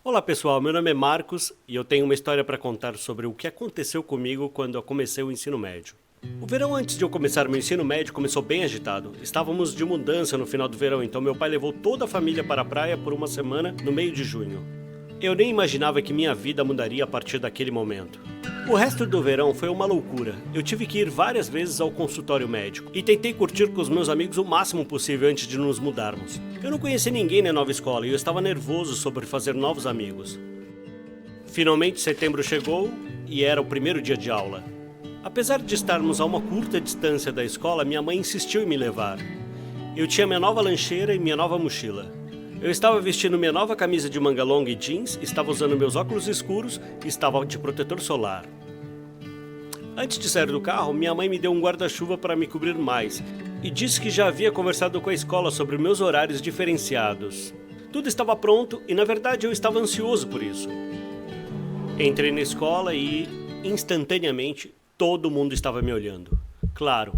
Olá pessoal, meu nome é Marcos e eu tenho uma história para contar sobre o que aconteceu comigo quando eu comecei o ensino médio. O verão antes de eu começar meu ensino médio começou bem agitado. Estávamos de mudança no final do verão, então meu pai levou toda a família para a praia por uma semana no meio de junho. Eu nem imaginava que minha vida mudaria a partir daquele momento. O resto do verão foi uma loucura. Eu tive que ir várias vezes ao consultório médico e tentei curtir com os meus amigos o máximo possível antes de nos mudarmos. Eu não conhecia ninguém na nova escola e eu estava nervoso sobre fazer novos amigos. Finalmente setembro chegou e era o primeiro dia de aula. Apesar de estarmos a uma curta distância da escola, minha mãe insistiu em me levar. Eu tinha minha nova lancheira e minha nova mochila. Eu estava vestindo minha nova camisa de manga longa e jeans, estava usando meus óculos escuros e estava de protetor solar. Antes de sair do carro, minha mãe me deu um guarda-chuva para me cobrir mais e disse que já havia conversado com a escola sobre meus horários diferenciados. Tudo estava pronto e, na verdade, eu estava ansioso por isso. Entrei na escola e, instantaneamente, todo mundo estava me olhando. Claro,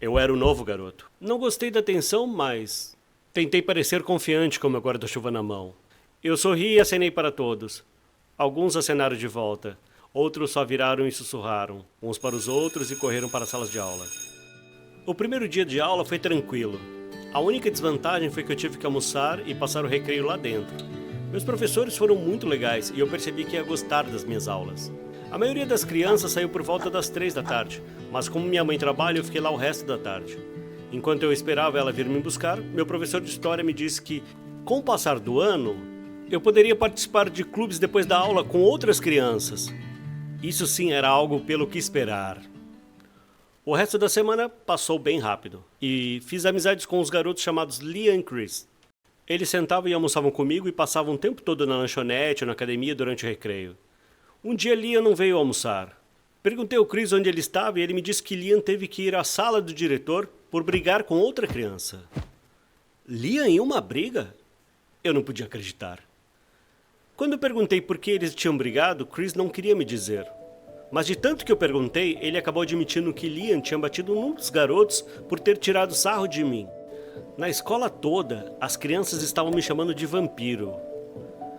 eu era o novo garoto. Não gostei da atenção, mas tentei parecer confiante com meu guarda-chuva na mão. Eu sorri e acenei para todos. Alguns acenaram de volta. Outros só viraram e sussurraram, uns para os outros e correram para as salas de aula. O primeiro dia de aula foi tranquilo. A única desvantagem foi que eu tive que almoçar e passar o recreio lá dentro. Meus professores foram muito legais e eu percebi que ia gostar das minhas aulas. A maioria das crianças saiu por volta das 3 da tarde, mas como minha mãe trabalha, eu fiquei lá o resto da tarde. Enquanto eu esperava ela vir me buscar, meu professor de história me disse que, com o passar do ano, eu poderia participar de clubes depois da aula com outras crianças. Isso sim era algo pelo que esperar. O resto da semana passou bem rápido e fiz amizades com os garotos chamados Liam e Chris. Eles sentavam e almoçavam comigo e passavam o tempo todo na lanchonete ou na academia durante o recreio. Um dia Liam não veio almoçar. Perguntei ao Chris onde ele estava e ele me disse que Liam teve que ir à sala do diretor por brigar com outra criança. Liam em uma briga? Eu não podia acreditar. Quando eu perguntei por que eles tinham brigado, Chris não queria me dizer. Mas de tanto que eu perguntei, ele acabou admitindo que Liam tinha batido num dos garotos por ter tirado sarro de mim. Na escola toda, as crianças estavam me chamando de vampiro.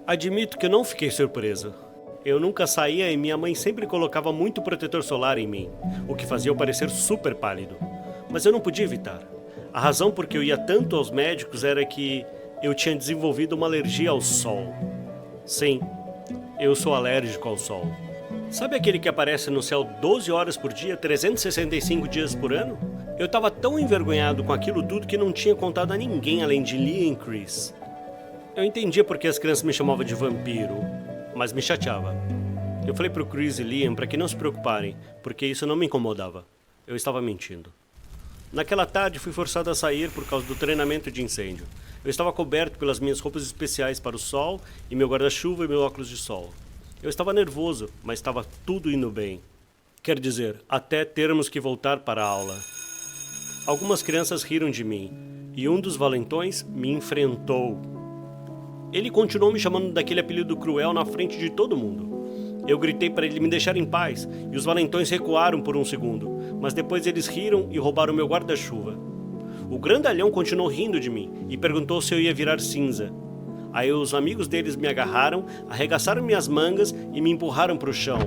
Admito que eu não fiquei surpreso. Eu nunca saía e minha mãe sempre colocava muito protetor solar em mim, o que fazia eu parecer super pálido. Mas eu não podia evitar. A razão por que eu ia tanto aos médicos era que eu tinha desenvolvido uma alergia ao sol. Sim, eu sou alérgico ao sol. Sabe aquele que aparece no céu 12 horas por dia, 365 dias por ano? Eu estava tão envergonhado com aquilo tudo que não tinha contado a ninguém além de Liam e Chris. Eu entendia porque as crianças me chamavam de vampiro, mas me chateava. Eu falei pro Chris e Liam para que não se preocuparem, porque isso não me incomodava. Eu estava mentindo. Naquela tarde fui forçado a sair por causa do treinamento de incêndio. Eu estava coberto pelas minhas roupas especiais para o sol e meu guarda-chuva e meu óculos de sol. Eu estava nervoso, mas estava tudo indo bem. Quer dizer, até termos que voltar para a aula. Algumas crianças riram de mim e um dos valentões me enfrentou. Ele continuou me chamando daquele apelido cruel na frente de todo mundo. Eu gritei para ele me deixar em paz e os valentões recuaram por um segundo, mas depois eles riram e roubaram meu guarda-chuva. O grandalhão continuou rindo de mim e perguntou se eu ia virar cinza. Aí os amigos deles me agarraram, arregaçaram minhas mangas e me empurraram para o chão.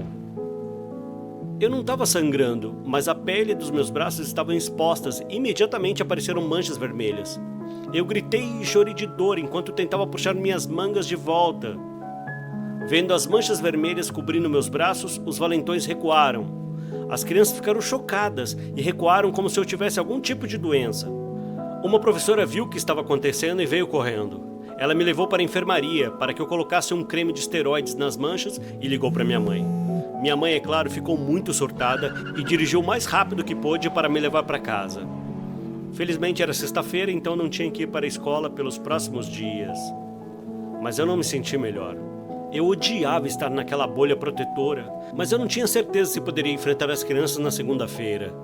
Eu não estava sangrando, mas a pele dos meus braços estavam expostas e imediatamente apareceram manchas vermelhas. Eu gritei e chorei de dor enquanto tentava puxar minhas mangas de volta. Vendo as manchas vermelhas cobrindo meus braços, os valentões recuaram. As crianças ficaram chocadas e recuaram como se eu tivesse algum tipo de doença. Uma professora viu o que estava acontecendo e veio correndo. Ela me levou para a enfermaria para que eu colocasse um creme de esteroides nas manchas e ligou para minha mãe. Minha mãe, é claro, ficou muito surtada e dirigiu o mais rápido que pôde para me levar para casa. Felizmente era sexta-feira, então não tinha que ir para a escola pelos próximos dias. Mas eu não me senti melhor. Eu odiava estar naquela bolha protetora, mas eu não tinha certeza se poderia enfrentar as crianças na segunda-feira.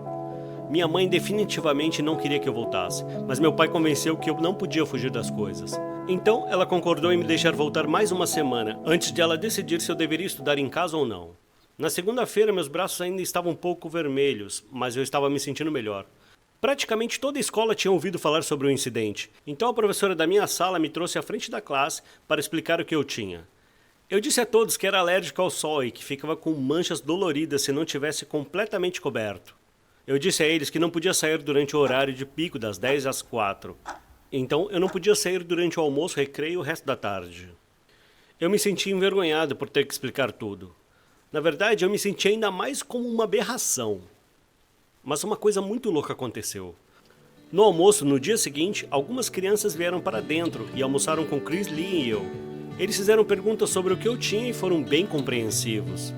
Minha mãe definitivamente não queria que eu voltasse, mas meu pai convenceu que eu não podia fugir das coisas. Então, ela concordou em me deixar voltar mais uma semana, antes de ela decidir se eu deveria estudar em casa ou não. Na segunda-feira, meus braços ainda estavam um pouco vermelhos, mas eu estava me sentindo melhor. Praticamente toda a escola tinha ouvido falar sobre o incidente, então a professora da minha sala me trouxe à frente da classe para explicar o que eu tinha. Eu disse a todos que era alérgico ao sol e que ficava com manchas doloridas se não tivesse completamente coberto. Eu disse a eles que não podia sair durante o horário de pico das 10 às 4. Então eu não podia sair durante o almoço, recreio e o resto da tarde. Eu me senti envergonhado por ter que explicar tudo. Na verdade, eu me senti ainda mais como uma aberração. Mas uma coisa muito louca aconteceu. No almoço, no dia seguinte, algumas crianças vieram para dentro e almoçaram com Chris Lee e eu. Eles fizeram perguntas sobre o que eu tinha e foram bem compreensivos.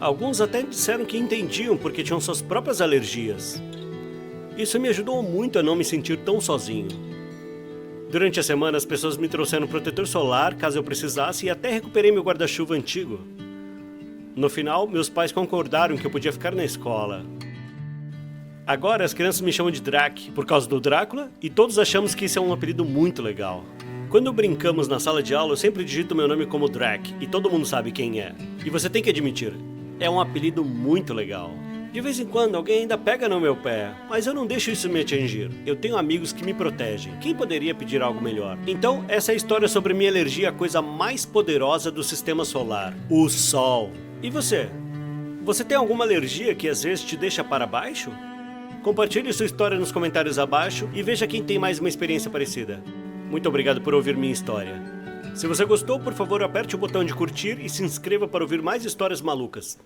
Alguns até disseram que entendiam porque tinham suas próprias alergias. Isso me ajudou muito a não me sentir tão sozinho. Durante a semana, as pessoas me trouxeram protetor solar caso eu precisasse e até recuperei meu guarda-chuva antigo. No final, meus pais concordaram que eu podia ficar na escola. Agora as crianças me chamam de Drac por causa do Drácula e todos achamos que isso é um apelido muito legal. Quando brincamos na sala de aula, eu sempre digito meu nome como Drac e todo mundo sabe quem é. E você tem que admitir, é um apelido muito legal. De vez em quando alguém ainda pega no meu pé, mas eu não deixo isso me atingir. Eu tenho amigos que me protegem. Quem poderia pedir algo melhor? Então, essa é a história sobre minha alergia à coisa mais poderosa do sistema solar, o Sol. E você? Você tem alguma alergia que às vezes te deixa para baixo? Compartilhe sua história nos comentários abaixo e veja quem tem mais uma experiência parecida. Muito obrigado por ouvir minha história. Se você gostou, por favor, aperte o botão de curtir e se inscreva para ouvir mais histórias malucas.